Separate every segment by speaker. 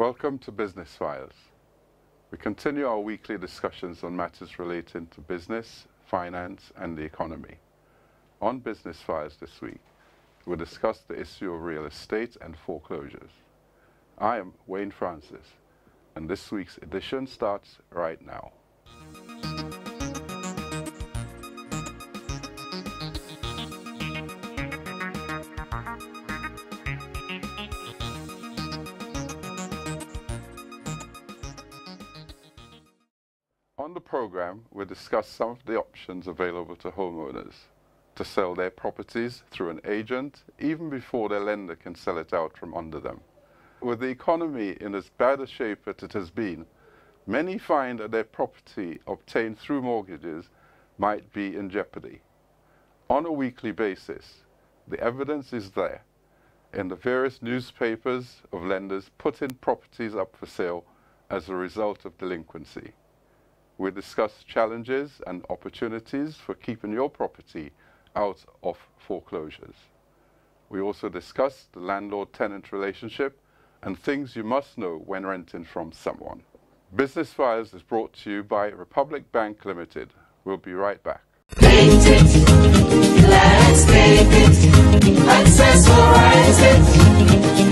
Speaker 1: Welcome to Business Files. We continue our weekly discussions on matters relating to business, finance, and the economy. On Business Files this week, we'll discuss the issue of real estate and foreclosures. I am Wayne Francis, and this week's edition starts right now. On the program, we'll discuss some of the options available to homeowners to sell their properties through an agent even before their lender can sell it out from under them. With the economy in as bad a shape as it has been, many find that their property obtained through mortgages might be in jeopardy. On a weekly basis, the evidence is there in the various newspapers of lenders putting properties up for sale as a result of delinquency. We'll discuss challenges and opportunities for keeping your property out of foreclosures. We also discuss the landlord-tenant relationship and things you must know when renting from someone. Business Files is brought to you by Republic Bank Limited. We'll be right back.
Speaker 2: Paint it, landscape it, accessorize it,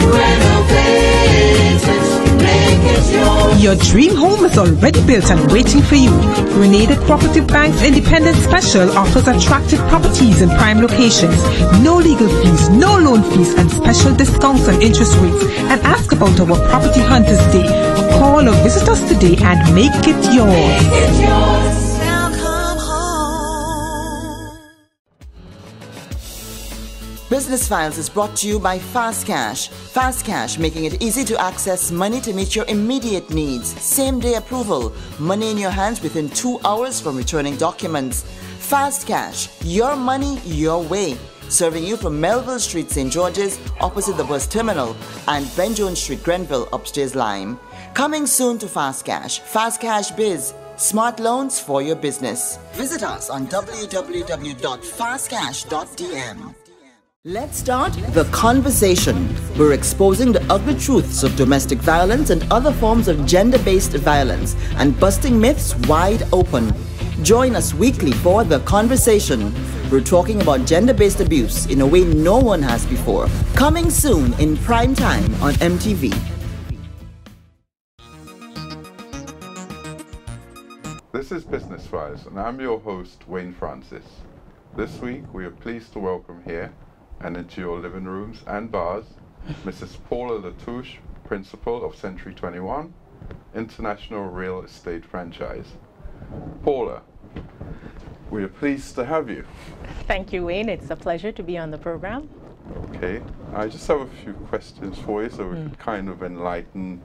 Speaker 2: renovate it, make it yours.
Speaker 3: Your dream home is already built and waiting for you. Grenada Cooperative Bank's Independent Special offers attractive properties in prime locations, no legal fees, no loan fees, and special discounts on interest rates. And ask about our Property Hunters Day. Call or visit us today and make it yours.
Speaker 2: Make it yours.
Speaker 4: Business Files is brought to you by Fast Cash. Fast Cash, making it easy to access money to meet your immediate needs. Same-day approval. Money in your hands within 2 hours from returning documents. Fast Cash, your money, your way. Serving you from Melville Street, St. George's, opposite the bus terminal, and Ben Jones Street, Grenville, upstairs Lime. Coming soon to Fast Cash. Fast Cash Biz. Smart loans for your business. Visit us on www.fastcash.dm. Let's start the conversation. We're exposing the ugly truths of domestic violence and other forms of gender-based violence and busting myths wide open. Join us weekly for the conversation. We're talking about gender-based abuse in a way no one has before. Coming soon in prime time on MTV.
Speaker 1: This is Business Files, and I'm your host, Wayne Francis. This week, we are pleased to welcome here and into your living rooms and bars, Mrs. Paula Touche, Principal of Century 21, International Real Estate Franchise. Paula, we are pleased to have you.
Speaker 5: Thank you, Wayne. It's a pleasure to be on the program.
Speaker 1: Okay, I just have a few questions for you so we can kind of enlighten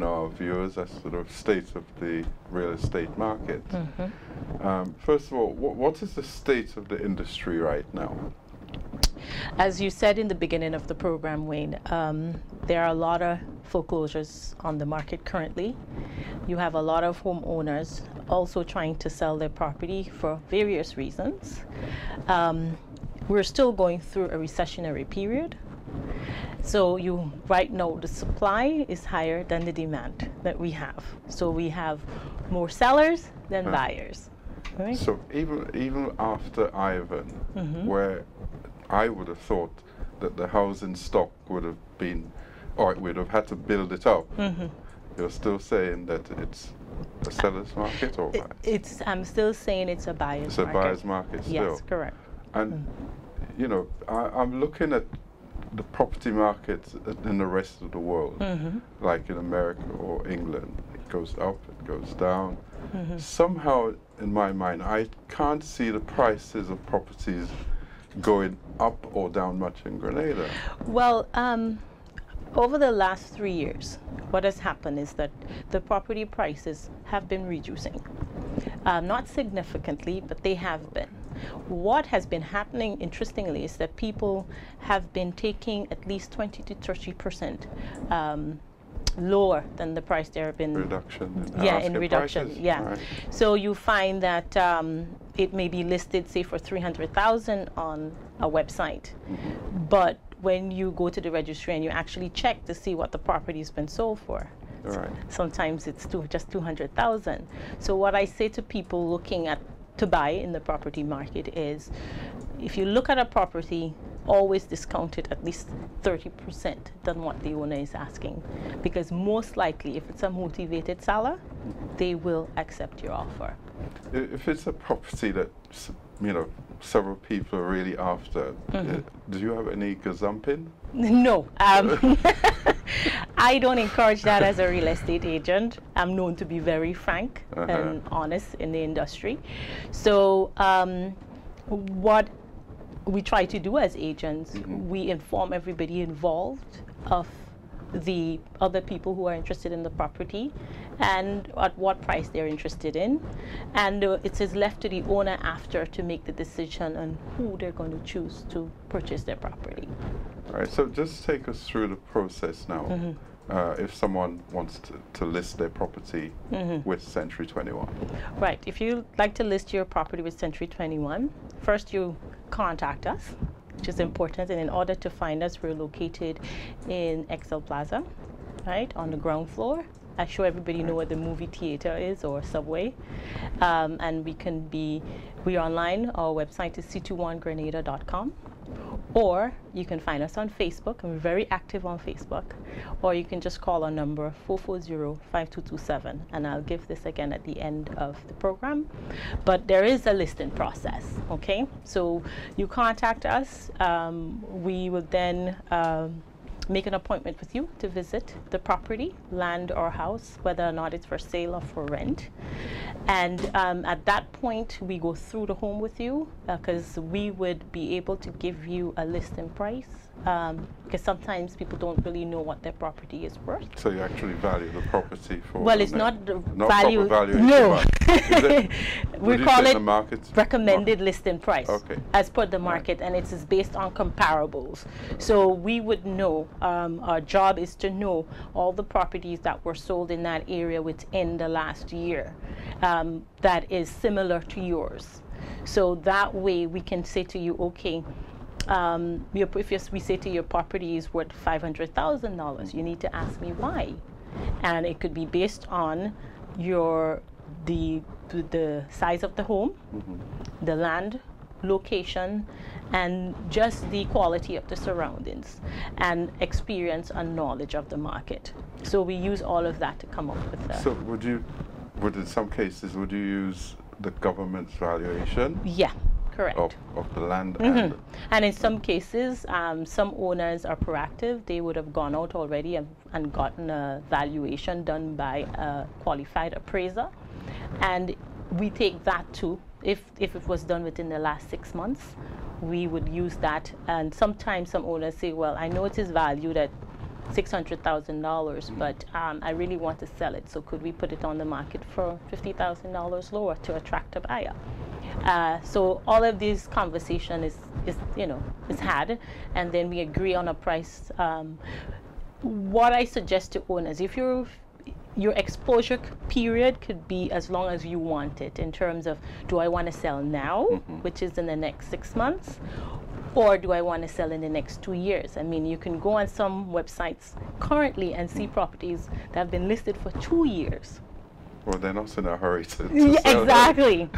Speaker 1: our viewers as to the state of the real estate market. First of all, what is the state of the industry right now?
Speaker 5: As you said in the beginning of the program, Wayne, there are a lot of foreclosures on the market currently. You have a lot of homeowners also trying to sell their property for various reasons. We're still going through a recessionary period. So right now the supply is higher than the demand that we have. So we have more sellers than buyers. Right?
Speaker 1: So even after Ivan, where I would have thought that the housing stock would have been, or we'd have had to build it up, you're still saying that it's a seller's market, or
Speaker 5: I'm still saying it's a buyer's market.
Speaker 1: It's a buyer's market still.
Speaker 5: Yes, correct.
Speaker 1: And I'm looking at the property market in the rest of the world, like in America or England. It goes up, it goes down. Somehow, in my mind, I can't see the prices of properties going up or down much in Grenada.
Speaker 5: Well, over the last 3 years, what has happened is that the property prices have been reducing. Not significantly, but they have been. What has been happening, interestingly, is that people have been taking at least 20 to 30% lower than the price there have been.
Speaker 1: Reduction.
Speaker 5: In reduction. Prices. Yeah. Right. So you find that it may be listed, say, for $300,000 on a website, but when you go to the registry and you actually check to see what the property's been sold for.
Speaker 1: All right.
Speaker 5: Sometimes it's just 200,000. So what I say to people looking to buy in the property market is, if you look at a property, always discount it at least 30% than what the owner is asking, because most likely, if it's a motivated seller, they will accept your offer.
Speaker 1: If it's a property that, you know, several people are really after, do you have any gazumping?
Speaker 5: No. I don't encourage that as a real estate agent. I'm known to be very frank and honest in the industry. So what we try to do as agents, we inform everybody involved of the other people who are interested in the property and at what price they're interested in, and it is left to the owner after to make the decision on who they're going to choose to purchase their property.
Speaker 1: All right, so just take us through the process now. If someone wants to list their property with Century 21.
Speaker 5: Right, if you'd like to list your property with Century 21, first you contact us, which is important, and in order to find us, we're located in Excel Plaza, right, on the ground floor. I show everybody know where the movie theater is, or Subway, and we're online. Our website is c21grenada.com, or you can find us on Facebook, and we're very active on Facebook, or you can just call our number 440-5227, and I'll give this again at the end of the program. But there is a listing process, okay? So you contact us, we will then make an appointment with you to visit the property, land or house, whether or not it's for sale or for rent. And at that point, we go through the home with you, because we would be able to give you a listing price, because sometimes people don't really know what their property is worth.
Speaker 1: So you actually value the property for...
Speaker 5: Well, it's not the
Speaker 1: value.
Speaker 5: No. We call it
Speaker 1: market
Speaker 5: recommended listing price, as per the market,
Speaker 1: Right.
Speaker 5: and it is based on comparables. So we would know, our job is to know all the properties that were sold in that area within the last year that is similar to yours. So that way we can say to you, okay, if we say to your property is worth $500,000, you need to ask me why. And it could be based on the size of the home, the land, location, and just the quality of the surroundings, and experience and knowledge of the market. So we use all of that to come up with that.
Speaker 1: So in some cases, would you use the government's valuation?
Speaker 5: Yeah. Correct.
Speaker 1: Of the land.
Speaker 5: And in some cases, some owners are proactive. They would have gone out already and gotten a valuation done by a qualified appraiser. And we take that too. If it was done within the last 6 months, we would use that. And sometimes some owners say, well, I know it is valued at $600,000, but I really want to sell it. So could we put it on the market for $50,000 lower to attract a buyer? So all of these conversation is had, and then we agree on a price. What I suggest to owners, if your exposure period could be as long as you want it, in terms of, do I want to sell now, which is in the next 6 months, or do I want to sell in the next 2 years? I mean, you can go on some websites currently and see properties that have been listed for 2 years.
Speaker 1: Well, they're not in a hurry to
Speaker 5: sell. Exactly.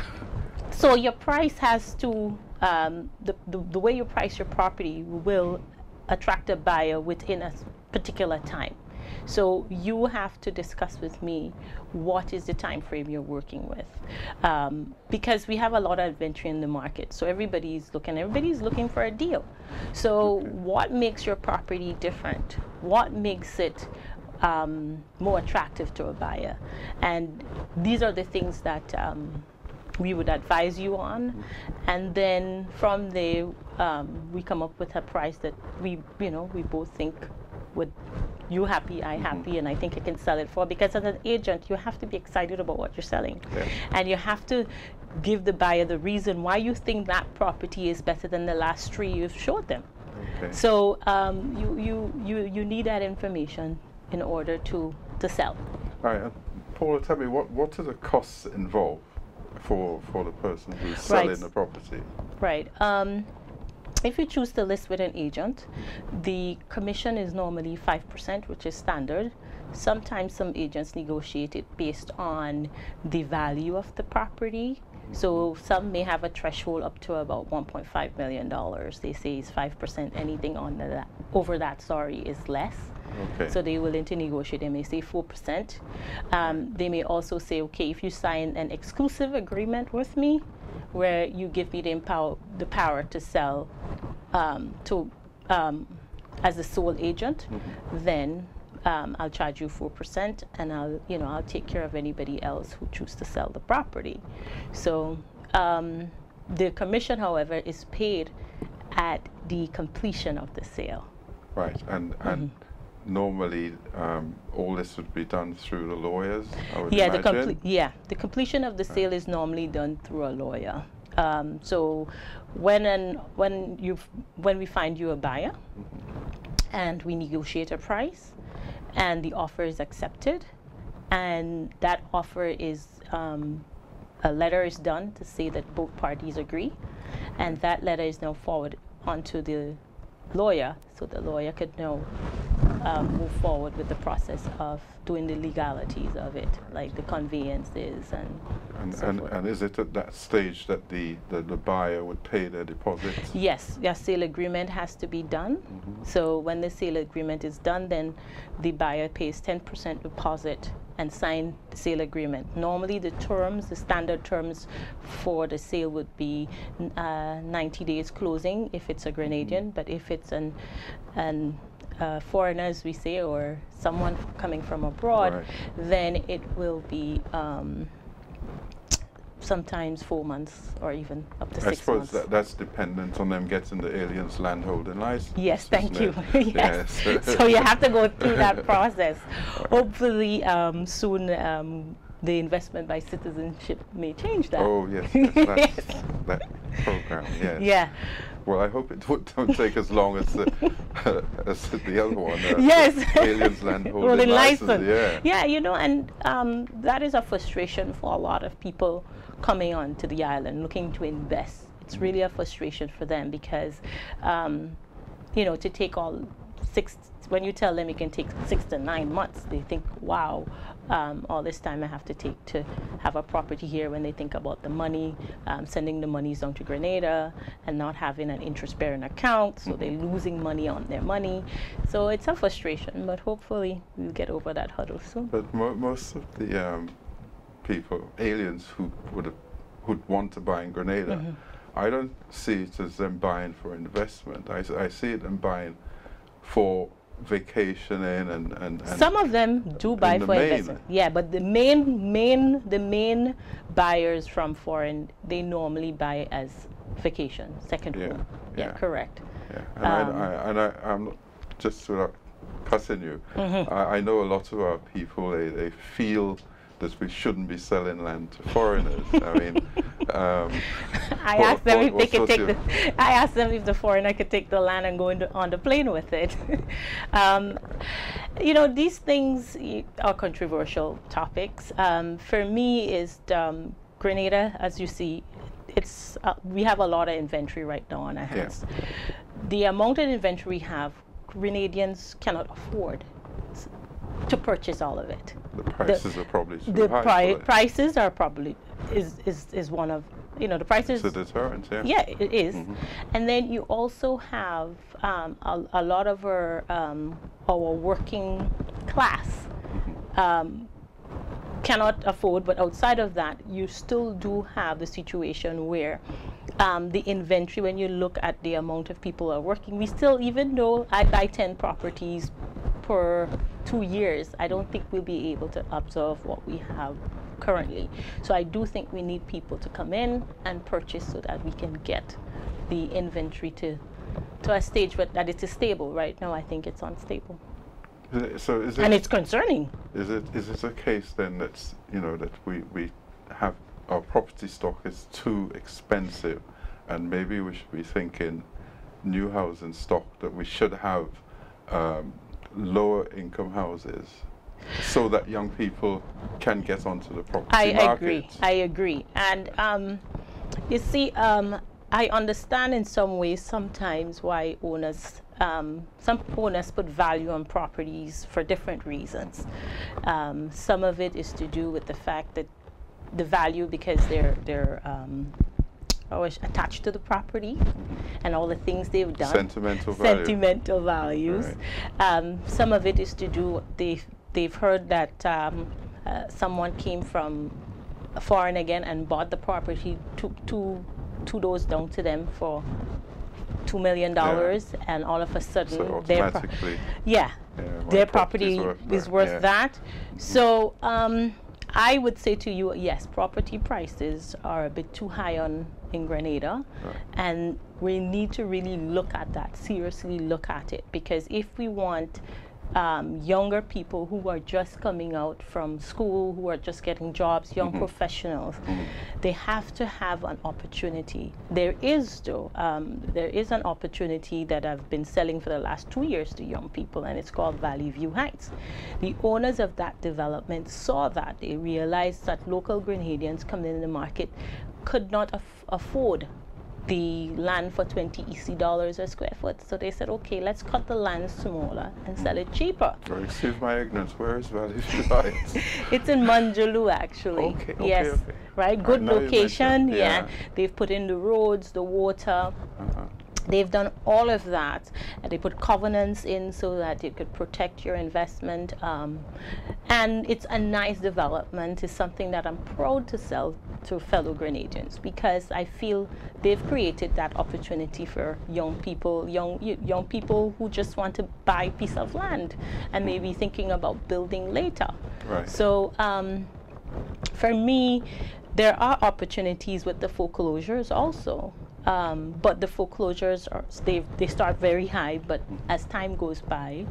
Speaker 5: So your price has to, the way you price your property will attract a buyer within a particular time. So you have to discuss with me what is the time frame you're working with, because we have a lot of inventory in the market. So everybody's looking for a deal. So what makes your property different? What makes it more attractive to a buyer? And these are the things that we would advise you on, and then from there we come up with a price that we both think would you happy, I happy, and I think I can sell it for. Because as an agent, you have to be excited about what you're selling, and you have to give the buyer the reason why you think that property is better than the last 3 you've showed them. So you need that information in order to sell.
Speaker 1: All right, Paula, tell me what are the costs involved for the person who's selling the property?
Speaker 5: Right. If you choose to list with an agent, the commission is normally 5%, which is standard. Sometimes some agents negotiate it based on the value of the property. So some may have a threshold up to about $1.5 million. They say it's 5%. Anything over that, is less.
Speaker 1: Okay.
Speaker 5: So they're willing to negotiate. They may say 4%. They may also say, okay, if you sign an exclusive agreement with me, where you give me the power to sell as a sole agent, then I'll charge you 4%, and I'll take care of anybody else who chooses to sell the property. So the commission, however, is paid at the completion of the sale.
Speaker 1: Right, and normally all this would be done through the lawyers, I would imagine?
Speaker 5: The completion of the sale is normally done through a lawyer. So when we find you a buyer and we negotiate a price and the offer is accepted, and that offer is a letter is done to say that both parties agree, and that letter is now forwarded onto the lawyer, so the lawyer could now move forward with the process of doing the legalities of it, like the conveyances and so forth.
Speaker 1: And is it at that stage that the buyer would pay their deposit?
Speaker 5: Yes, your sale agreement has to be done. So when the sale agreement is done, then the buyer pays 10% deposit and sign the sale agreement. Normally the standard terms for the sale would be 90 days closing if it's a Grenadian, but if it's an foreigner, as we say, or someone coming from abroad, then it will be sometimes 4 months or even up to 6 months.
Speaker 1: I suppose that's dependent on them getting the alien's landholding license.
Speaker 5: Yes, thank you. Yes. So you have to go through that process. Hopefully soon the investment by citizenship may change that.
Speaker 1: Oh, yes. That's that program, yes.
Speaker 5: Yeah.
Speaker 1: Well, I hope it don't take as long as the other one.
Speaker 5: Yes.
Speaker 1: Aliens landholding license.
Speaker 5: Yeah, and that is a frustration for a lot of people coming onto the island looking to invest. It's really a frustration for them because, to take when you tell them it can take 6 to 9 months, they think, wow, all this time I have to take to have a property here, when they think about the money, sending the monies down to Grenada and not having an interest-bearing account, so they're losing money on their money. So it's a frustration, but hopefully we'll get over that hurdle soon.
Speaker 1: But most of the people, aliens who'd want to buy in Grenada, I don't see it as them buying for investment. I see it them buying for vacationing and
Speaker 5: some of them do buy for investment. Yeah, but the main buyers from foreign, they normally buy as vacation, second home. Yeah, correct.
Speaker 1: Yeah, and I'm not, just without cussing you, I know a lot of our people, they feel that we shouldn't be selling land to foreigners. I mean,
Speaker 5: I asked them if they could take I asked them if the foreigner could take the land and go on the plane with it. These things are controversial topics. For me, is Grenada, as you see, it's we have a lot of inventory right now on our hands. Yeah. The amount of inventory we have, Grenadians cannot afford to purchase all of it.
Speaker 1: The prices are probably too high.
Speaker 5: Prices are probably is one of the prices.
Speaker 1: It's a deterrent, yeah.
Speaker 5: Yeah, it is. And then you also have a lot of our working class cannot afford, but outside of that, you still do have the situation where the inventory, when you look at the amount of people who are working, we still, even though I buy 10 properties per 2 years, I don't think we'll be able to absorb what we have currently. So I do think we need people to come in and purchase so that we can get the inventory to a stage that it is stable. Right now, I think it's unstable.
Speaker 1: So is it,
Speaker 5: and it's concerning.
Speaker 1: Is it a case then that's that we have our property stock is too expensive, and maybe we should be thinking new housing stock, that we should have lower income houses so that young people can get onto the property market?
Speaker 5: I agree. And you see, I understand in some ways sometimes why owners, some owners put value on properties for different reasons. Some of it is to do with the fact that the value because they're always attached to the property and all the things they've done.
Speaker 1: Sentimental value.
Speaker 5: Sentimental values.
Speaker 1: Right.
Speaker 5: Some of it is to do, they've heard that someone came from foreign again and bought the property two doors down to them for $2 million, and all of a sudden
Speaker 1: so automatically,
Speaker 5: their property is worth that. So I would say to you, yes, property prices are a bit too high in Grenada, and we need to really look at that, seriously look at it, because if we want younger people who are just coming out from school, who are just getting jobs, young professionals, they have to have an opportunity. There is, though, there is an opportunity that I've been selling for the last 2 years to young people, and it's called Valley View Heights. The owners of that development saw that. They realized that local Grenadians coming in the market could not afford the land for 20 EC dollars a square foot. So they said, okay, let's cut the land smaller and sell it cheaper.
Speaker 1: Excuse my ignorance, where is Valley View Heights?
Speaker 5: It's in Manjulu, actually.
Speaker 1: Okay,
Speaker 5: yes, right, good location,
Speaker 1: yeah.
Speaker 5: They've put in the roads, the water. They've done all of that, and they put covenants in so that it could protect your investment. And it's a nice development. It's something that I'm proud to sell to fellow Grenadians, because I feel they've created that opportunity for young people, young people who just want to buy a piece of land and maybe thinking about building later.
Speaker 1: Right.
Speaker 5: So for me, there are opportunities with the foreclosures also. But the foreclosures are they start very high, but as time goes by,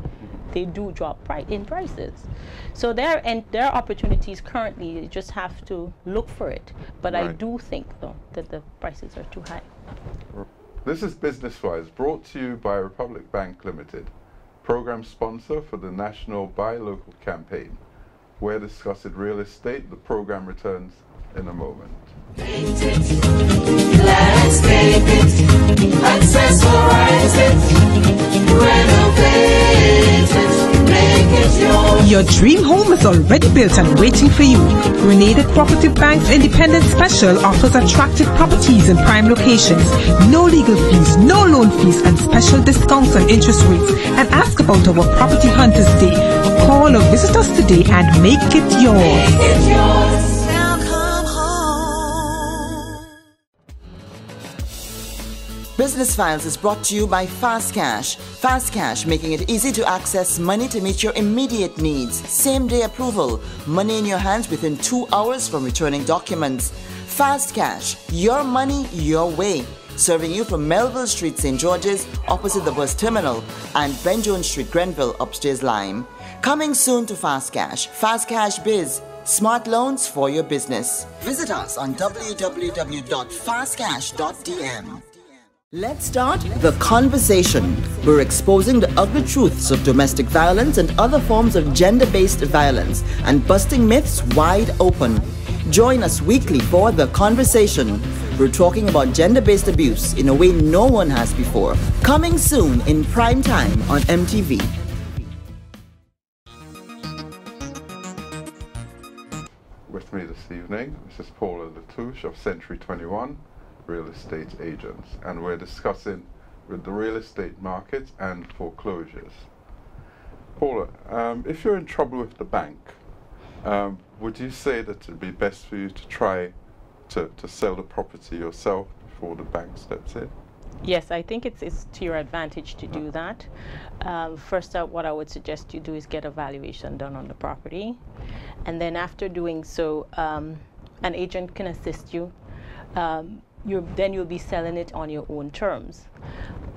Speaker 5: they do drop in prices. So there are opportunities currently. You just have to look for it. But I do think though that the prices are too high.
Speaker 1: This is Business Wise, brought to you by Republic Bank Limited, program sponsor for the National Buy Local campaign. We're discussing real estate. The program returns in a moment.
Speaker 2: Paint it, landscape it, accessorize it, renovate it, make it yours.
Speaker 3: Your dream home is already built and waiting for you. Grenada Property Bank's Independent Special offers attractive properties in prime locations, no legal fees, no loan fees, and special discounts on interest rates. And ask about our Property Hunters Day. Call or visit us today and make it yours.
Speaker 2: Make it yours.
Speaker 4: Business Files is brought to you by Fast Cash. Fast Cash, making it easy to access money to meet your immediate needs. Same-day approval. Money in your hands within 2 hours from returning documents. Fast Cash, your money, your way. Serving you from Melville Street, St. George's, opposite the bus terminal, and Ben Jones Street, Grenville, upstairs Lime. Coming soon to Fast Cash. Fast Cash Biz. Smart loans for your business. Visit us on www.fastcash.dm. Let's start the conversation. We're exposing the ugly truths of domestic violence and other forms of gender-based violence and busting myths wide open. Join us weekly for the conversation. We're talking about gender-based abuse in a way no one has before. Coming soon in prime time on MTV.
Speaker 1: With me this evening, this is Paula Touche of Century 21. Real estate agents, and we're discussing with the real estate market and foreclosures. Paula, if you're in trouble with the bank, would you say that it'd be best for you to try to sell the property yourself before the bank steps in?
Speaker 5: Yes, I think it's to your advantage to do that. First out, what I would suggest you do is get a valuation done on the property, and then after doing so, an agent can assist you. Then you'll be selling it on your own terms.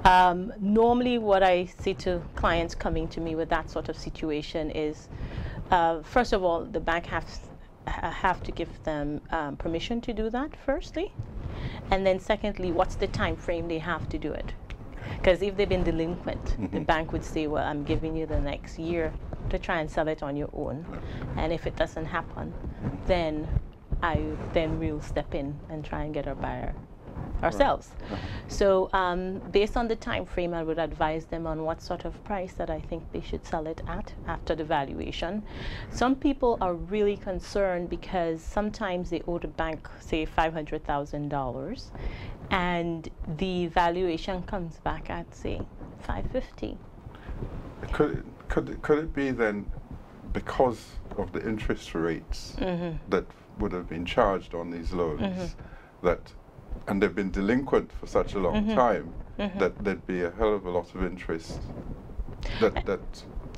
Speaker 5: Normally what I say to clients coming to me with that sort of situation is, first of all, the bank have to give them permission to do that, firstly. And then secondly, what's the time frame they have to do it? Because if they've been delinquent, the bank would say, well, I'm giving you the next year to try and sell it on your own. And if it doesn't happen, then we'll step in and try and get a buyer ourselves. So based on the time frame, I would advise them on what sort of price that I think they should sell it at after the valuation. Some people are really concerned because sometimes they owe the bank, say, $500,000, and the valuation comes back at, say, $550,000.
Speaker 1: Could it be then, because of the interest rates that would have been charged on these loans, and they've been delinquent for such a long time, that there'd be a hell of a lot of interest?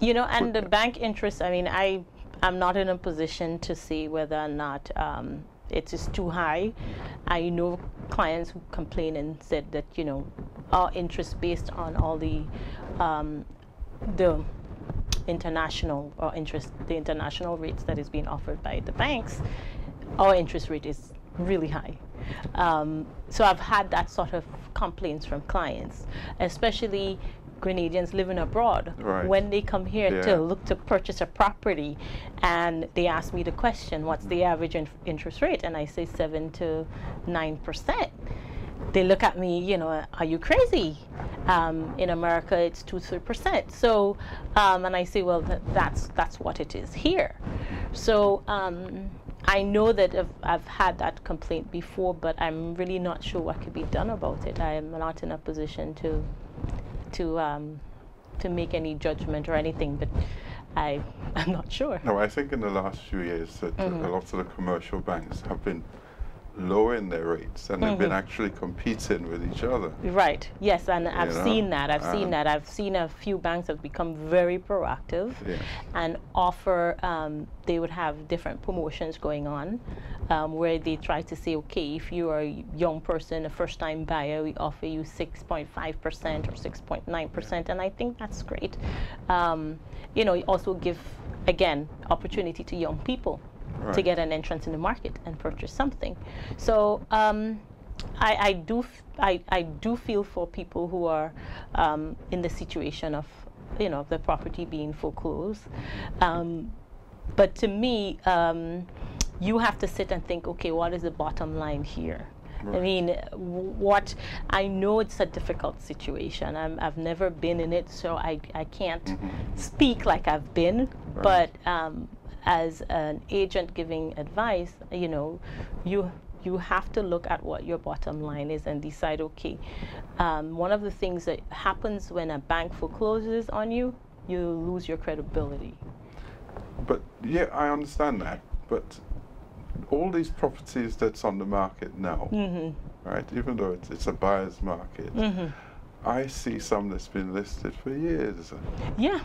Speaker 5: You know, and the bank interest, I mean, I'm not in a position to see whether or not it is too high. I know clients who complain and said that, you know, our interest based on all the international the international rates that is being offered by the banks, our interest rate is really high. So I've had that sort of complaints from clients, especially Grenadians living abroad. When they come here to look to purchase a property, and they ask me the question, what's the average interest rate? And I say 7 to 9%. They look at me, you know, are you crazy? In America, it's 2-3%. So, and I say, well, that's what it is here. So I know that I've had that complaint before, but I'm really not sure what could be done about it. I am not in a position to make any judgment or anything, but I'm not sure.
Speaker 1: No, I think in the last few years that a lot of the commercial banks have been lowering their rates, and they've been actually competing with each other.
Speaker 5: Right. Yes, and I've seen that. I've seen a few banks have become very proactive and offer. They would have different promotions going on, where they try to say, okay, if you are a young person, a first-time buyer, we offer you 6.5% or 6.9%, and I think that's great. You know, also give again opportunity to young people to get an entrance in the market and purchase something. So I do feel for people who are in the situation of, you know, the property being foreclosed. But to me, you have to sit and think, okay, what is the bottom line here? I mean, I know it's a difficult situation. I've never been in it, so I can't speak like I've been, but as an agent giving advice, you know, you have to look at what your bottom line is and decide, okay, one of the things that happens when a bank forecloses on you, you lose your credibility.
Speaker 1: But yeah, I understand that, but all these properties that's on the market now, right, even though it's a buyer's market, I see some that's been listed for years.
Speaker 5: Yeah.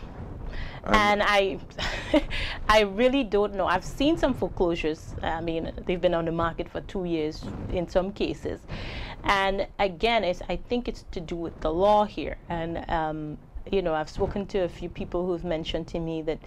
Speaker 5: And I really don't know. I've seen some foreclosures. I mean, they've been on the market for 2 years in some cases. And again, I think it's to do with the law here. And you know, I've spoken to a few people who've mentioned to me that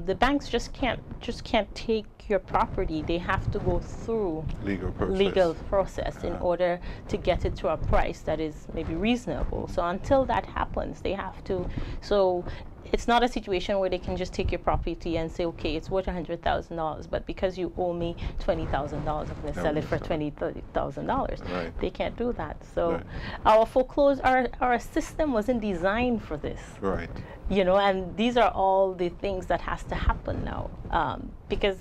Speaker 5: the banks just can't take your property. They have to go through legal process in order to get it to a price that is maybe reasonable. So until that happens, they have to. So it's not a situation where they can just take your property and say, okay, it's worth $100,000, but because you owe me $20,000, I'm going to sell it for $30,000. They can't do that. So our foreclosure, our system wasn't designed for this. Right. You know, and these are all the things that has to happen now, because,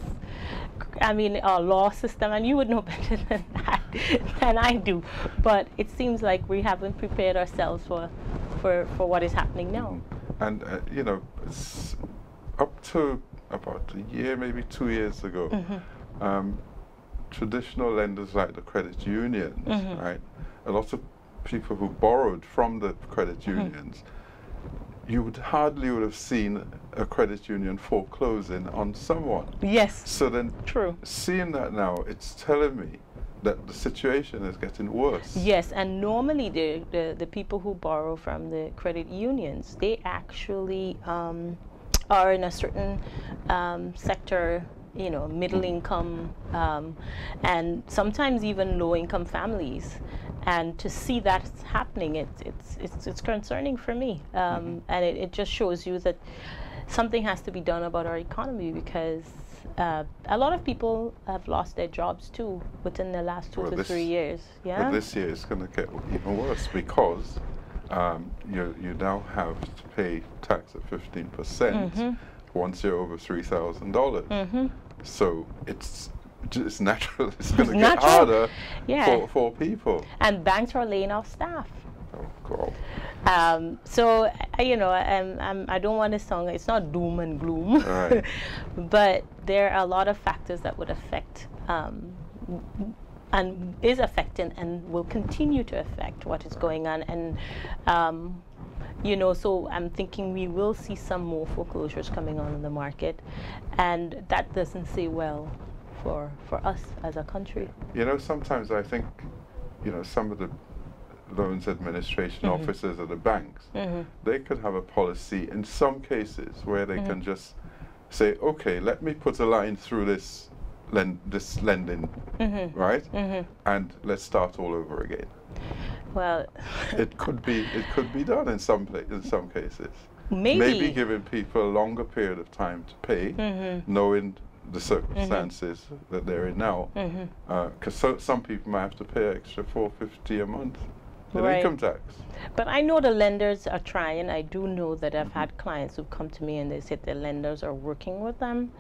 Speaker 5: I mean, our law system, and you would know better than that than I do, but it seems like we haven't prepared ourselves for what is happening now.
Speaker 1: And, you know, up to about a year, maybe 2 years ago, traditional lenders like the credit unions, right, a lot of people who borrowed from the credit unions, you would hardly have seen a credit union foreclosing on someone.
Speaker 5: Yes.
Speaker 1: So then, seeing that now, it's telling me that the situation is getting worse.
Speaker 5: Yes, and normally the people who borrow from the credit unions, they actually are in a certain sector, you know, middle income, and sometimes even low income families. And to see that happening, it's concerning for me, and it just shows you that something has to be done about our economy, because a lot of people have lost their jobs too within the last 2 to 3 years. Yeah.
Speaker 1: But this year it's going to get even worse, because you now have to pay tax at 15% once you're over $3,000. So it's natural. It's going to get harder for people.
Speaker 5: And banks are laying off staff.
Speaker 1: Oh God.
Speaker 5: So you know, I don't want to sound, it's not doom and gloom,
Speaker 1: Right.
Speaker 5: but there are a lot of factors that would affect and is affecting and will continue to affect what is going on. And you know, so I'm thinking we will see some more foreclosures coming on in the market, and that doesn't say well for us as a country.
Speaker 1: You know, sometimes I think, you know, some of the loans administration officers at the banks, they could have a policy in some cases where they can just say, okay, let me put a line through this lending, right? And let's start all over again.
Speaker 5: Well,
Speaker 1: it could be done in some cases.
Speaker 5: Maybe
Speaker 1: giving people a longer period of time to pay, knowing the circumstances that they're in now, because some people might have to pay extra $450 a month in income tax.
Speaker 5: But I know the lenders are trying. I do know that I've had clients who come to me and they said their lenders are working with them.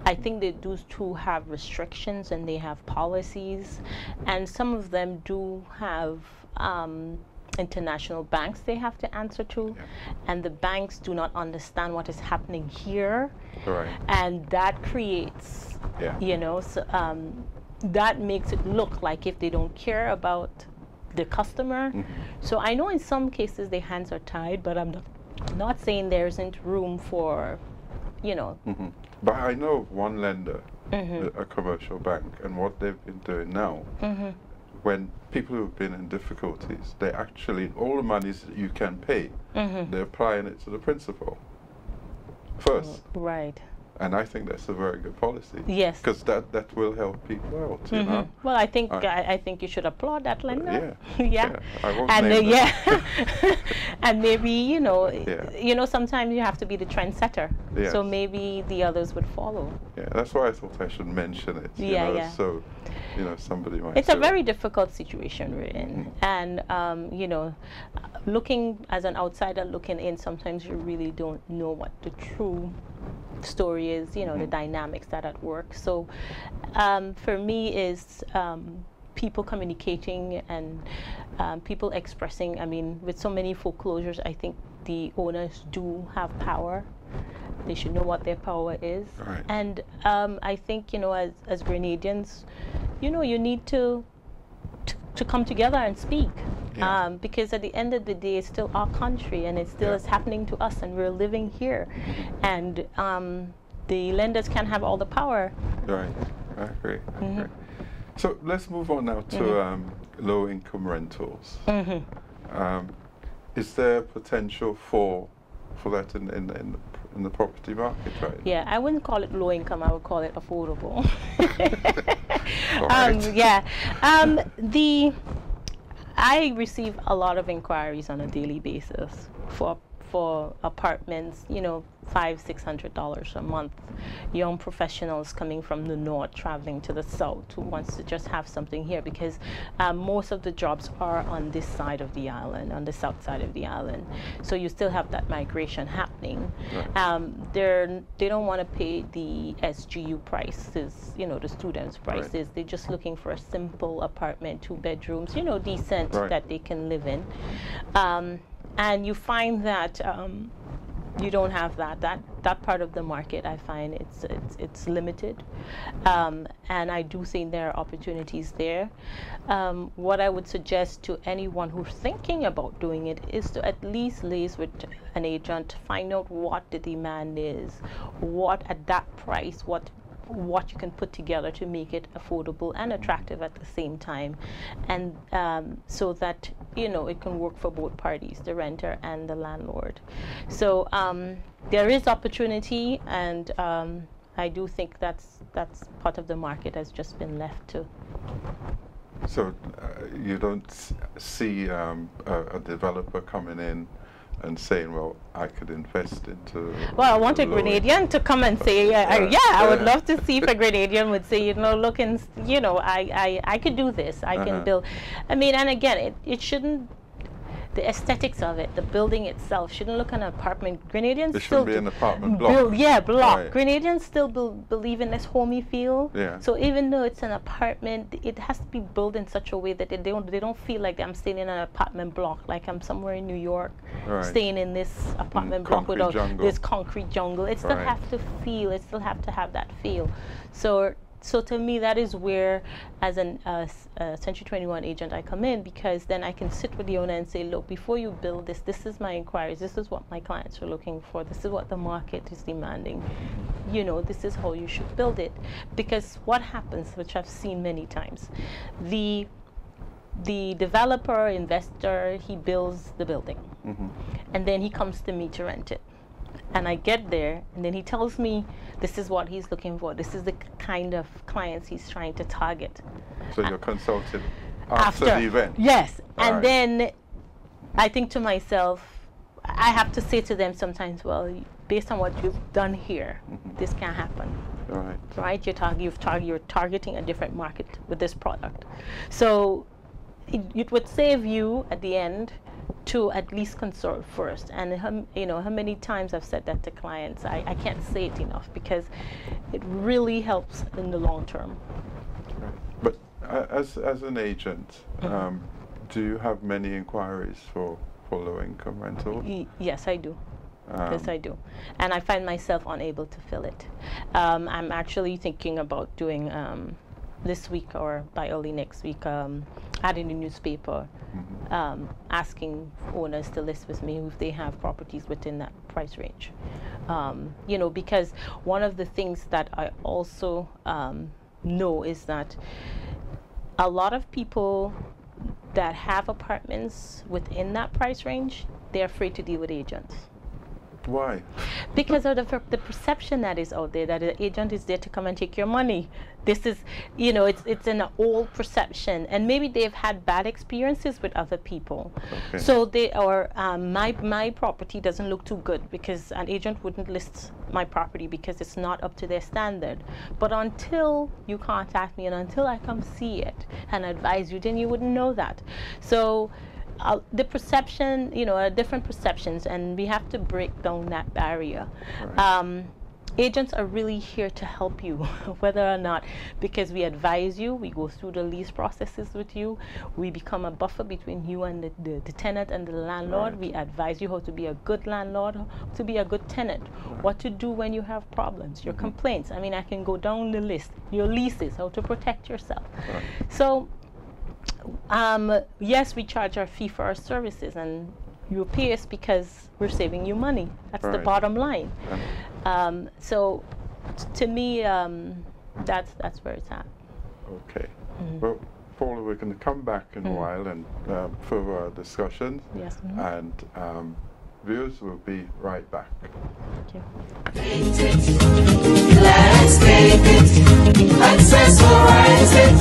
Speaker 5: I think they do too have restrictions and they have policies, and some of them do have international banks they have to answer to, and the banks do not understand what is happening here, and that creates, you know, so, that makes it look like if they don't care about the customer. So I know in some cases their hands are tied, but I'm not saying there isn't room for, you know.
Speaker 1: But I know of one lender, a commercial bank, and what they've been doing now, when people who have been in difficulties, they actually, all the monies that you can pay, they're applying it to the principal first. And I think that's a very good policy.
Speaker 5: Yes.
Speaker 1: Because that will help people out, you know.
Speaker 5: Well, I think you should applaud that lender.
Speaker 1: I won't
Speaker 5: and
Speaker 1: name them.
Speaker 5: And maybe, you know, sometimes you have to be the trendsetter.
Speaker 1: Yes.
Speaker 5: So maybe the others would follow.
Speaker 1: Yeah, that's why I thought I should mention it. You know, so, you know, somebody might.
Speaker 5: It's a very difficult situation we're in, and you know, looking as an outsider looking in, sometimes you really don't know what the true story is, you know, the dynamics that at work. So for me is people communicating and people expressing. I mean, with so many foreclosures, I think the owners do have power. They should know what their power is. And I think, you know, as Grenadians, you know, you need to come together and speak. Because at the end of the day, it's still our country, and it still is happening to us, and we're living here. And the lenders can't have all the power.
Speaker 1: I agree. So let's move on now to low-income rentals. Is there potential for that in the property market, right?
Speaker 5: Yeah, I wouldn't call it low income. I would call it affordable. I receive a lot of inquiries on a daily basis for apartments, you know, $500–600 a month. Young professionals coming from the north traveling to the south who wants to just have something here, because most of the jobs are on this side of the island, on the south side of the island. So you still have that migration happening. They don't want to pay the SGU prices, you know, the students' prices. They're just looking for a simple apartment, 2 bedrooms, you know, decent, that they can live in. And you find that you don't have that part of the market. I find it's limited, and I do think there are opportunities there. What I would suggest to anyone who's thinking about doing it is to at least liaise with an agent, find out what the demand is, what at that price, what you can put together to make it affordable and attractive at the same time, and so that, you know, it can work for both parties, the renter and the landlord. So there is opportunity, and I do think that's part of the market has just been left to.
Speaker 1: So you don't see a developer coming in and saying, well, I could invest into...
Speaker 5: Well, I want a Grenadian to come and say, I would
Speaker 1: yeah.
Speaker 5: love to see if a Grenadian would say, look, and, I could do this. I can build. I mean, and again, it shouldn't, the aesthetics of it, the building itself, shouldn't look an apartment. Grenadians
Speaker 1: There
Speaker 5: still
Speaker 1: shouldn't be an apartment block.
Speaker 5: block.
Speaker 1: Right.
Speaker 5: Grenadians still believe in this homey feel.
Speaker 1: Yeah.
Speaker 5: So even though it's an apartment, it has to be built in such a way that they don't feel like I'm staying in an apartment block, like I'm somewhere in New York,
Speaker 1: Right.
Speaker 5: staying in this apartment block
Speaker 1: Concrete
Speaker 5: without
Speaker 1: jungle.
Speaker 5: this concrete jungle. It still
Speaker 1: Right.
Speaker 5: have to feel. It still have to have that feel. So to me, that is where, as a Century 21 agent, I come in, because then I can sit with the owner and say, look, before you build this, this is my inquiries, this is what my clients are looking for, this is what the market is demanding, this is how you should build it. Because what happens, which I've seen many times, the developer, investor, he builds the building, and then he comes to me to rent it. And I get there, and then he tells me this is what he's looking for. This is the kind of clients he's trying to target.
Speaker 1: So you're consulted after the event?
Speaker 5: Yes.
Speaker 1: All
Speaker 5: and
Speaker 1: right.
Speaker 5: then I think to myself, I have to say to them sometimes, well, based on what you've done here, this can't happen.
Speaker 1: All right.
Speaker 5: Right? You're targeting a different market with this product. So it would save you at the end to at least consult first. And how many times I've said that to clients, I can't say it enough, because it really helps in the long term.
Speaker 1: Right. But as an agent, do you have many inquiries for low-income rentals?
Speaker 5: Yes, I do. Yes, I do. And I find myself unable to fill it. I'm actually thinking about doing this week or by early next week, adding a newspaper, asking owners to list with me if they have properties within that price range. Because one of the things that I also know is that a lot of people that have apartments within that price range, they're afraid to deal with agents.
Speaker 1: Why?
Speaker 5: Because of the perception that is out there, that an agent is there to come and take your money. This is, it's an old perception, and maybe they've had bad experiences with other people.
Speaker 1: Okay.
Speaker 5: So my property doesn't look too good because an agent wouldn't list my property because it's not up to their standard. But until you contact me and until I come see it and advise you, then you wouldn't know that. So the perception, different perceptions, and we have to break down that barrier. Right. Agents are really here to help you, whether or not, because we advise you, we go through the lease processes with you, we become a buffer between you and the tenant and the landlord. Right. We advise you how to be a good landlord, how to be a good tenant, what to do when you have problems, your complaints. I mean, I can go down the list, your leases, how to protect yourself. Right. So, yes, we charge our fee for our services, and you pay us because we're saving you money. That's the bottom line. So, to me, that's where it's at.
Speaker 1: Okay. Well, Paula, we're going to come back in a while and further our discussions.
Speaker 5: Yes.
Speaker 1: And viewers will be right back.
Speaker 5: Thank you.
Speaker 2: Paint it, landscape it, accessorize it,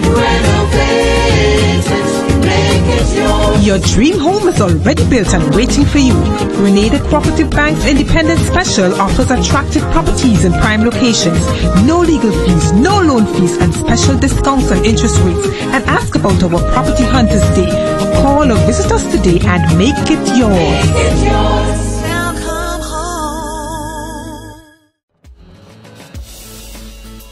Speaker 2: renovate it, make it yours.
Speaker 3: Your dream home is already built and waiting for you. Grenada Cooperative Bank's Independent Special offers attractive properties in prime locations. No legal fees, no loan fees, and special discounts on interest rates. And ask about our Property Hunters Day. Call or visit us today and make it yours.
Speaker 2: Make it yours.
Speaker 4: Now come home.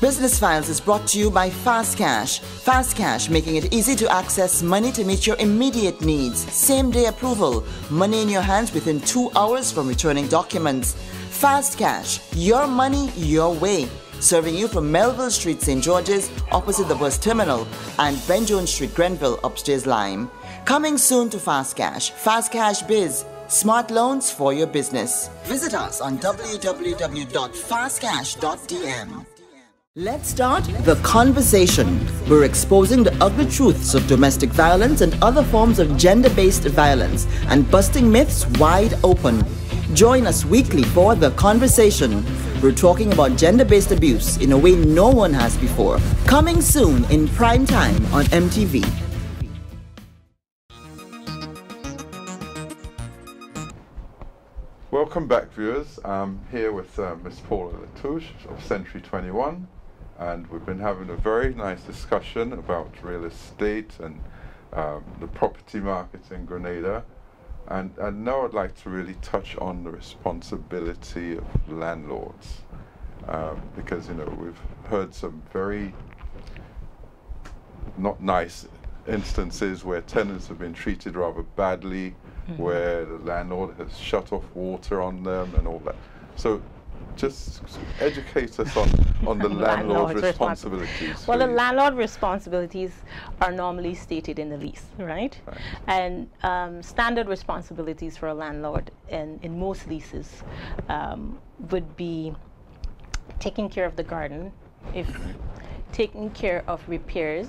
Speaker 4: Business Files is brought to you by Fast Cash. Fast Cash, making it easy to access money to meet your immediate needs. Same-day approval. Money in your hands within 2 hours from returning documents. Fast Cash, your money, your way. Serving you from Melville Street, St. George's, opposite the bus terminal, and Ben Jones Street, Grenville, upstairs Lime. Coming soon to Fast Cash. Fast Cash Biz. Smart loans for your business. Visit us on www.fastcash.dm. Let's start the conversation. We're exposing the ugly truths of domestic violence and other forms of gender-based violence and busting myths wide open. Join us weekly for The Conversation. We're talking about gender-based abuse in a way no one has before. Coming soon in prime time on MTV.
Speaker 1: Welcome back, viewers. I'm here with Miss Paula Touche of Century 21, and we've been having a very nice discussion about real estate and the property market in Grenada. And now I'd like to really touch on the responsibility of landlords, because, you know, we've heard some very not nice instances where tenants have been treated rather badly, where the landlord has shut off water on them and all that. So just educate us on the landlord's responsibilities.
Speaker 5: Well, the landlord responsibilities are normally stated in the lease, right? And standard responsibilities for a landlord in most leases would be taking care of the garden, taking care of repairs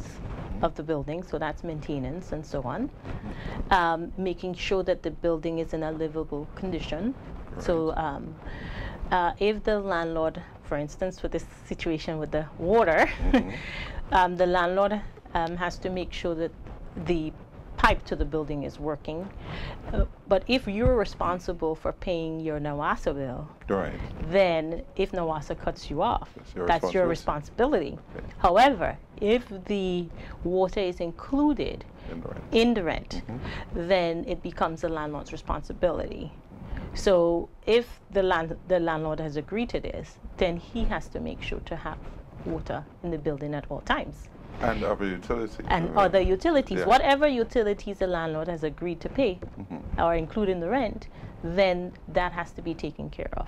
Speaker 5: of the building, so that's maintenance and so on, making sure that the building is in a livable condition. So if the landlord, for instance, with this situation with the water, the landlord has to make sure that the pipe to the building is working. But if you're responsible for paying your NAWASA bill, then if NAWASA cuts you off, that's your responsibility. However, if the water is included in the rent, then it becomes the landlord's responsibility. So if the landlord has agreed to this, then he has to make sure to have water in the building at all times.
Speaker 1: And other utilities.
Speaker 5: And other utilities. Whatever utilities the landlord has agreed to pay, or including the rent, then that has to be taken care of.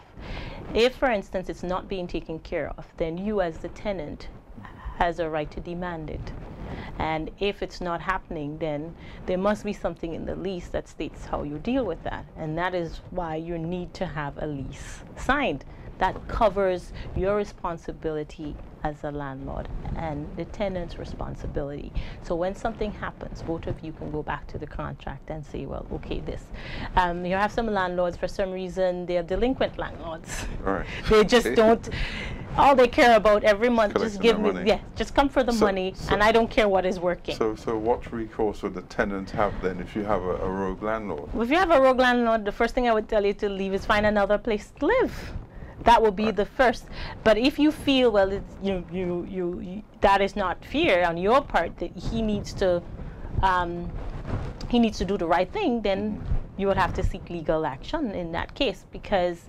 Speaker 5: If, for instance, it's not being taken care of, then you as the tenant has a right to demand it. And if it's not happening, then there must be something in the lease that states how you deal with that. And that is why you need to have a lease signed that covers your responsibility as a landlord and the tenant's responsibility. So when something happens, both of you can go back to the contract and say, well, okay, this. You have some landlords, for some reason, they're delinquent landlords. They just don't, all they care about every month, just give me, just come for the money, and I don't care what is working.
Speaker 1: So what recourse would the tenant have then if you have a rogue landlord?
Speaker 5: If you have a rogue landlord, the first thing I would tell you to leave is find another place to live. That will be the first. But if you feel, well, it's, that is not fair on your part, that he needs to do the right thing, then you would have to seek legal action in that case, because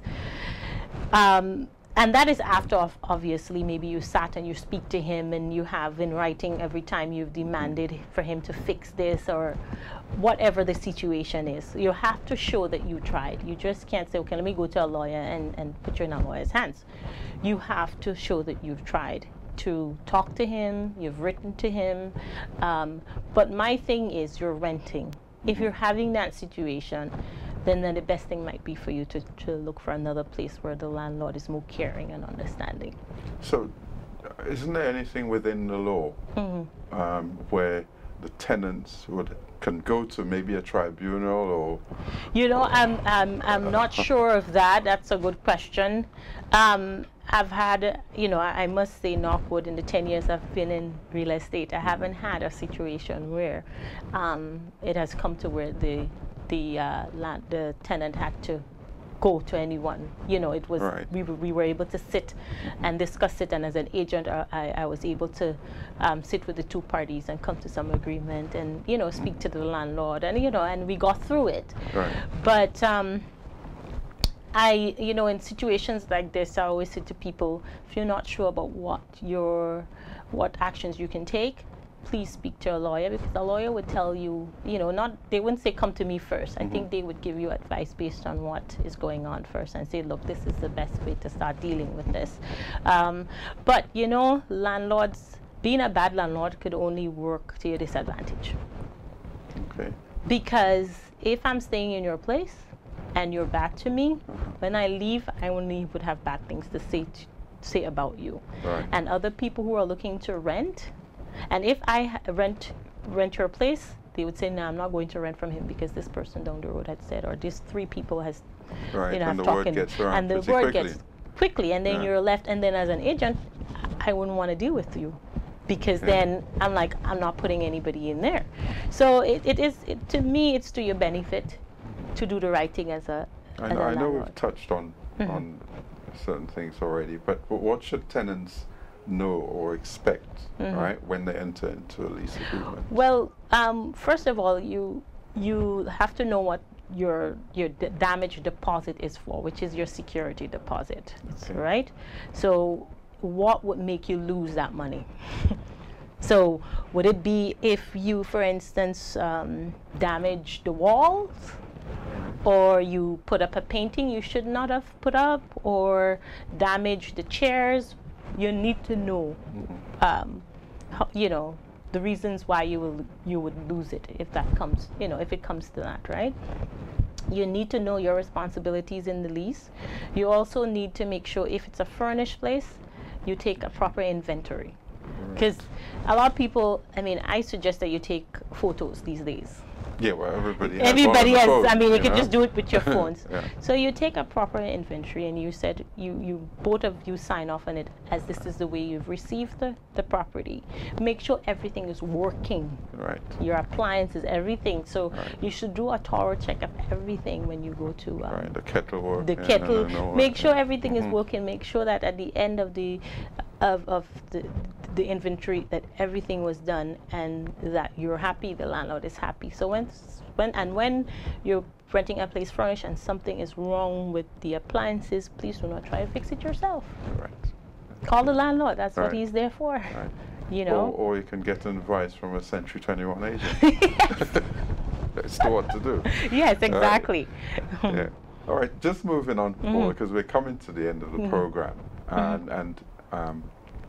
Speaker 5: and that is after, obviously, maybe you sat and you speak to him and you have in writing every time you've demanded for him to fix this or whatever the situation is. You have to show that you tried. You just can't say, okay, let me go to a lawyer and put you in a lawyer's hands. You have to show that you've tried to talk to him, you've written to him. But my thing is, you're renting. If you're having that situation, then the best thing might be for you to look for another place where the landlord is more caring and understanding.
Speaker 1: So isn't there anything within the law where the tenants can go to maybe a tribunal or? You know,
Speaker 5: I'm not sure of that. That's a good question. I've had, you know, I must say, knockwood, in the 10 years I've been in real estate, I haven't had a situation where it has come to where the tenant had to go to anyone. You know, it was we were able to sit and discuss it, and as an agent, I was able to sit with the two parties and come to some agreement, and you know, speak to the landlord, and you know, and we got through it. But you know, in situations like this, I always say to people, if you're not sure about what actions you can take, please speak to a lawyer, because a lawyer would tell you, you know, they wouldn't say come to me first. I think they would give you advice based on what is going on first and say, look, this is the best way to start dealing with this. But, you know, landlords, being a bad landlord could only work to your disadvantage. Because if I'm staying in your place and you're bad to me, when I leave, I only would have bad things to say about you. And other people who are looking to rent, and if I rent your place, they would say, no, I'm not going to rent from him because this person down the road had said, or these three people has, you know, have talked, and the word gets quickly, and then you're left. And then as an agent, I wouldn't want to deal with you, because then I'm like, I'm not putting anybody in there. So to me, it's to your benefit to do the right thing as a as a
Speaker 1: I know we've
Speaker 5: landlord.
Speaker 1: touched on certain things already, but what should tenants know or expect, right, when they enter into a lease agreement?
Speaker 5: Well, first of all, you have to know what your damage deposit is for, which is your security deposit, right? So what would make you lose that money? So would it be if you, for instance, damage the walls, or you put up a painting you should not have put up, or damage the chairs? You need to know, you know, the reasons why you would lose it if that comes, you know, if it comes to that, right? You need to know your responsibilities in the lease. You also need to make sure if it's a furnished place, you take a proper inventory. Because a lot of people, I mean, I suggest that you take photos these days.
Speaker 1: Yeah, well, everybody
Speaker 5: has,
Speaker 1: phone,
Speaker 5: I mean, you can
Speaker 1: know?
Speaker 5: just do it with your phones.
Speaker 1: Yeah.
Speaker 5: So you take a proper inventory, and you said you both of you sign off on it as this is the way you've received the property. Make sure everything is working.
Speaker 1: Right.
Speaker 5: Your appliances, everything. So you should do a thorough check of everything when you go to
Speaker 1: Right, the kettle work.
Speaker 5: the kettle.
Speaker 1: and all
Speaker 5: Make
Speaker 1: that,
Speaker 5: sure everything is working. Make sure that at the end of the inventory that everything was done and that you're happy, the landlord is happy. So when you're renting a place furnished and something is wrong with the appliances, please do not try to fix it yourself.
Speaker 1: Right.
Speaker 5: Call the landlord. That's what
Speaker 1: Right.
Speaker 5: he's there for.
Speaker 1: Right.
Speaker 5: You know.
Speaker 1: Or you can get advice from a Century 21 agent. That's what to do.
Speaker 5: Yes, exactly.
Speaker 1: Yeah. All right, just moving on, Paula, because we're coming to the end of the program, and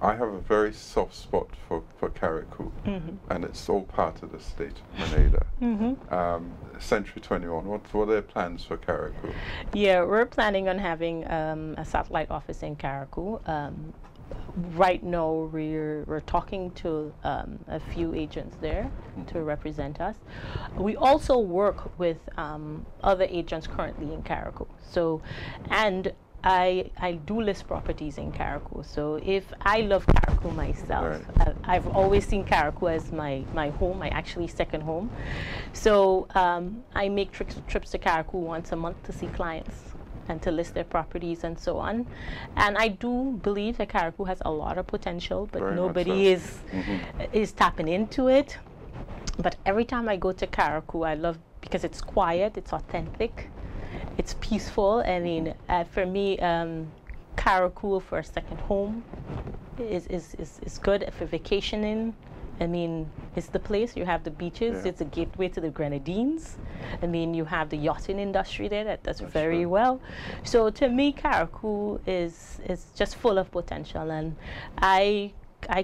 Speaker 1: I have a very soft spot for Carriacou, and it's all part of the state of Grenada. Century 21, what are their plans for Carriacou?
Speaker 5: Yeah, we're planning on having a satellite office in Carriacou. Right now, we're talking to a few agents there to represent us. We also work with other agents currently in Carriacou. So, and I do list properties in Carriacou. So if I love Carriacou myself, I've always seen Carriacou as my home, my actually second home. So I make trips to Carriacou once a month to see clients and to list their properties and so on. And I do believe that Carriacou has a lot of potential, but
Speaker 1: Very
Speaker 5: nobody
Speaker 1: much so.
Speaker 5: is tapping into it. But every time I go to Carriacou, I love, because it's quiet, it's authentic, it's peaceful. I mean, for me, Carriacou for a second home is good for vacationing. I mean, it's the place. You have the beaches. It's a gateway to the Grenadines. I mean, you have the yachting industry there that does very well. So to me, Carriacou is just full of potential, and I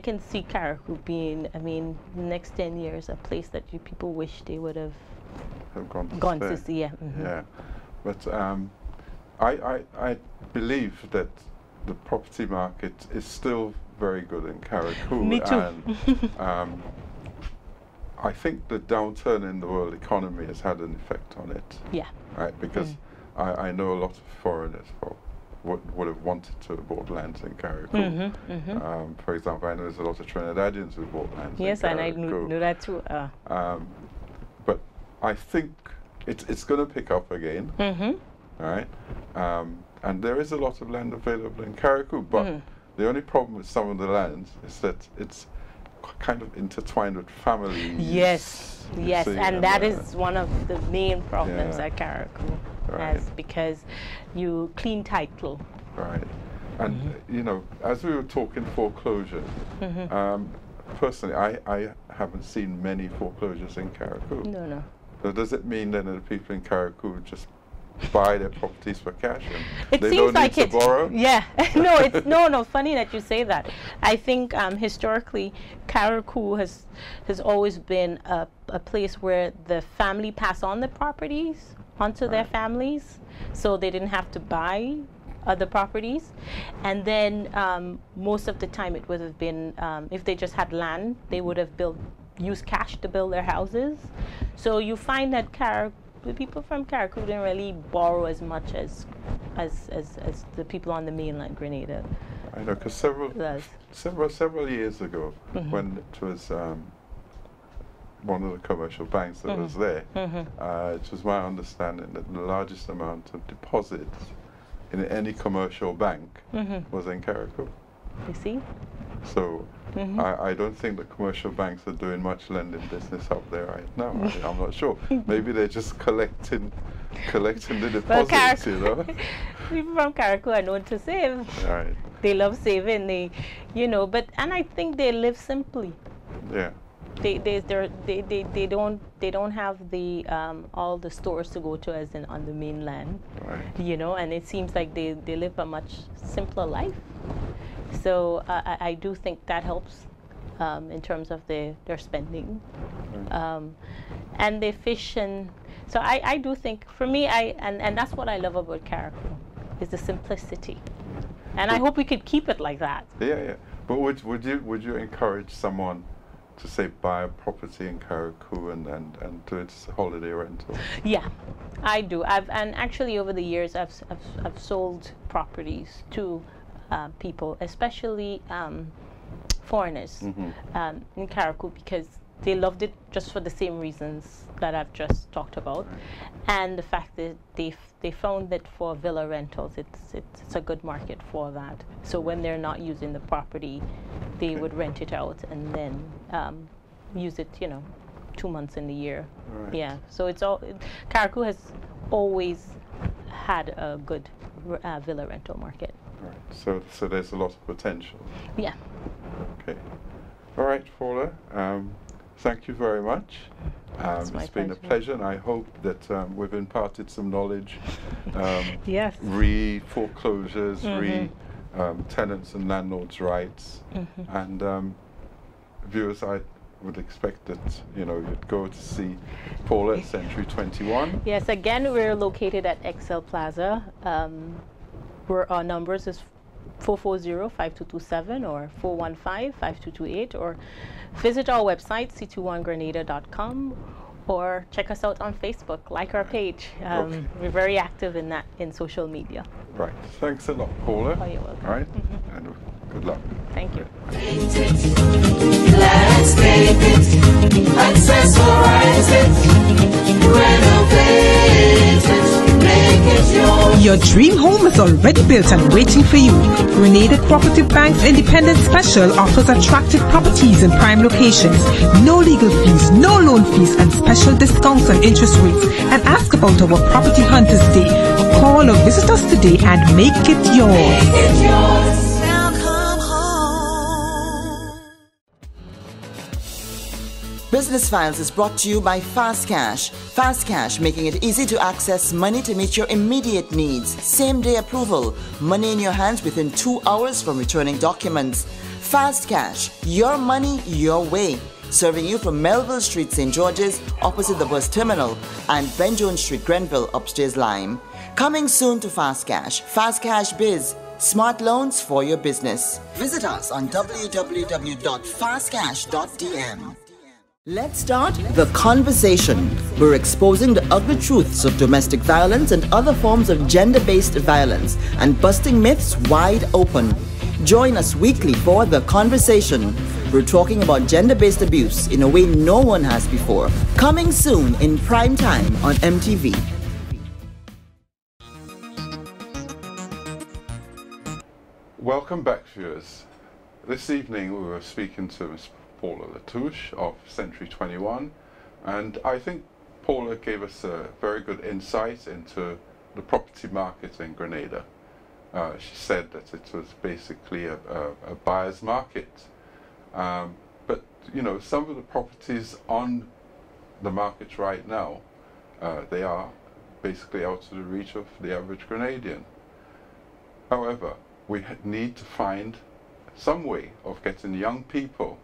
Speaker 5: can see Carriacou being, I mean, the next 10 years, a place that people wish they would have gone to see. Yeah.
Speaker 1: Yeah, but I believe that the property market is still very good in Carriacou.
Speaker 5: Me too.
Speaker 1: And I think the downturn in the world economy has had an effect on it.
Speaker 5: Yeah.
Speaker 1: Right, because I know a lot of foreigners would have wanted to have bought lands in Carriacou. For example, I know there's a lot of Trinidadians who bought lands in Carriacou.
Speaker 5: Yes, and I knew that too.
Speaker 1: But I think it's going to pick up again. Right? And there is a lot of land available in Carriacou, but the only problem with some of the lands is that it's kind of intertwined with families.
Speaker 5: Yes, yes,
Speaker 1: see,
Speaker 5: and that is one of the main problems at Carriacou,
Speaker 1: Right.
Speaker 5: because you clean title.
Speaker 1: Right. And you know, as we were talking foreclosures, personally, I haven't seen many foreclosures in Carriacou.
Speaker 5: No.
Speaker 1: So does it mean then that the people in Carriacou just buy their properties for cash and
Speaker 5: It
Speaker 1: they
Speaker 5: seems
Speaker 1: don't
Speaker 5: like
Speaker 1: need to borrow?
Speaker 5: Yeah, no, it's no. Funny that you say that. I think historically, Carriacou has always been a place where the family pass on the properties onto their families, so they didn't have to buy other properties. And then most of the time, it would have been if they just had land, they would have used cash to build their houses. So you find that the people from Carriacou didn't really borrow as much as the people on the mainland Grenada.
Speaker 1: I know, because several years ago, when it was one of the commercial banks that was there, it was my understanding that the largest amount of deposits in any commercial bank was in Carriacou.
Speaker 5: You see?
Speaker 1: So I don't think the commercial banks are doing much lending business up there right now. I'm not sure. Maybe they're just collecting the deposits, you know.
Speaker 5: People from Carriacou are known to save.
Speaker 1: Right.
Speaker 5: They love saving. They, you know, and I think they live simply.
Speaker 1: Yeah.
Speaker 5: They don't have the all the stores to go to as in on the mainland.
Speaker 1: Right.
Speaker 5: You know, and it seems like they live a much simpler life. So I do think that helps in terms of their spending. And they fish, and so I do think, for me, and that's what I love about Carriacou, is the simplicity. And I hope we could keep it like that.
Speaker 1: Yeah, yeah. But would you encourage someone to say buy a property in Carriacou and do it as a holiday rental?
Speaker 5: Yeah, I do. And actually over the years I've sold properties to people, especially foreigners in Carriacou, because they loved it just for the same reasons that I've just talked about, and the fact that they found that for villa rentals it's a good market for that. So when they're not using the property, they would rent it out and then use it, you know, 2 months in the year.
Speaker 1: Right.
Speaker 5: Yeah. So Carriacou has always had a good villa rental market.
Speaker 1: Right. So there's a lot of potential.
Speaker 5: Yeah.
Speaker 1: Okay. All right, Paula. Thank you very much. It's been a pleasure, and I hope that we've imparted some knowledge.
Speaker 5: Yes.
Speaker 1: Foreclosures, tenants and landlords' rights, and viewers, I would expect that you'd go to see Paula at Century 21.
Speaker 5: Yes. Again, we're located at Excel Plaza. Where our numbers is 440-5227 or 415-5228, or visit our website c21grenada.com, or check us out on Facebook, like our page. We're very active in social media.
Speaker 1: Right. Thanks a lot, Paula.
Speaker 5: Oh, you're welcome.
Speaker 1: All right. And good luck.
Speaker 5: Thank you.
Speaker 2: Landscape it, accessorize it, renovate it, make it yours.
Speaker 3: Your dream home is already built and waiting for you. Grenada Cooperative Bank's Independent Special offers attractive properties in prime locations. No legal fees, no loan fees, and special discounts on interest rates. And ask about our Property Hunters Day. Call or visit us today and make it yours.
Speaker 2: Make it yours.
Speaker 4: Now come home. Business Files is brought to you by Fast Cash. Fast Cash, making it easy to access money to meet your immediate needs. Same day approval. Money in your hands within 2 hours from returning documents. Fast Cash, your money, your way. Serving you from Melville Street, St. George's, opposite the bus terminal, and Ben Jones Street, Grenville, upstairs Lime. Coming soon to Fast Cash. Fast Cash Biz. Smart loans for your business. Visit us on www.fastcash.dm. Let's start the conversation. We're exposing the ugly truths of domestic violence and other forms of gender-based violence and busting myths wide open. Join us weekly for the conversation. We're talking about gender-based abuse in a way no one has before. Coming soon in prime time on MTV.
Speaker 1: Welcome back, viewers. This evening we were speaking to Ms. Paula Touche of Century 21, and I think Paula gave us a very good insight into the property market in Grenada. She said that it was basically a buyer's market, but some of the properties on the market right now, they are basically out of the reach of the average Grenadian. However, we need to find some way of getting young people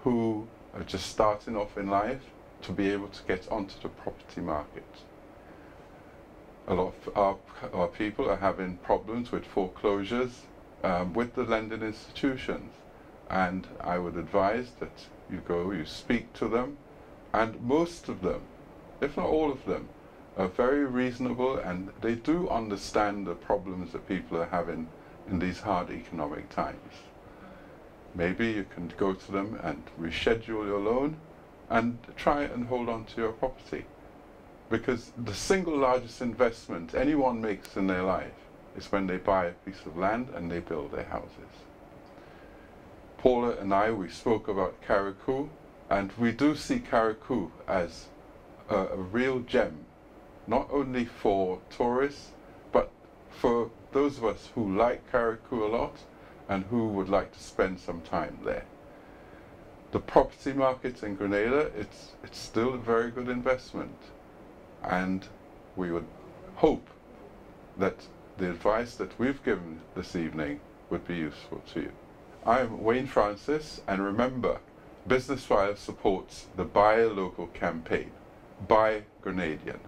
Speaker 1: who are just starting off in life to be able to get onto the property market. A lot of our people are having problems with foreclosures with the lending institutions, and I would advise that you speak to them, and most of them, if not all of them, are very reasonable, and they do understand the problems that people are having in these hard economic times. Maybe you can go to them and reschedule your loan, and try and hold on to your property. Because the single largest investment anyone makes in their life is when they buy a piece of land and they build their houses. Paula and I, we spoke about Carriacou, and we do see Carriacou as a real gem, not only for tourists, but for those of us who like Carriacou a lot and who would like to spend some time there. The property market in Grenada, it's still a very good investment. And we would hope that the advice that we've given this evening would be useful to you. I'm Wayne Francis, and remember, Business Files supports the Buy Local campaign. Buy Grenadian.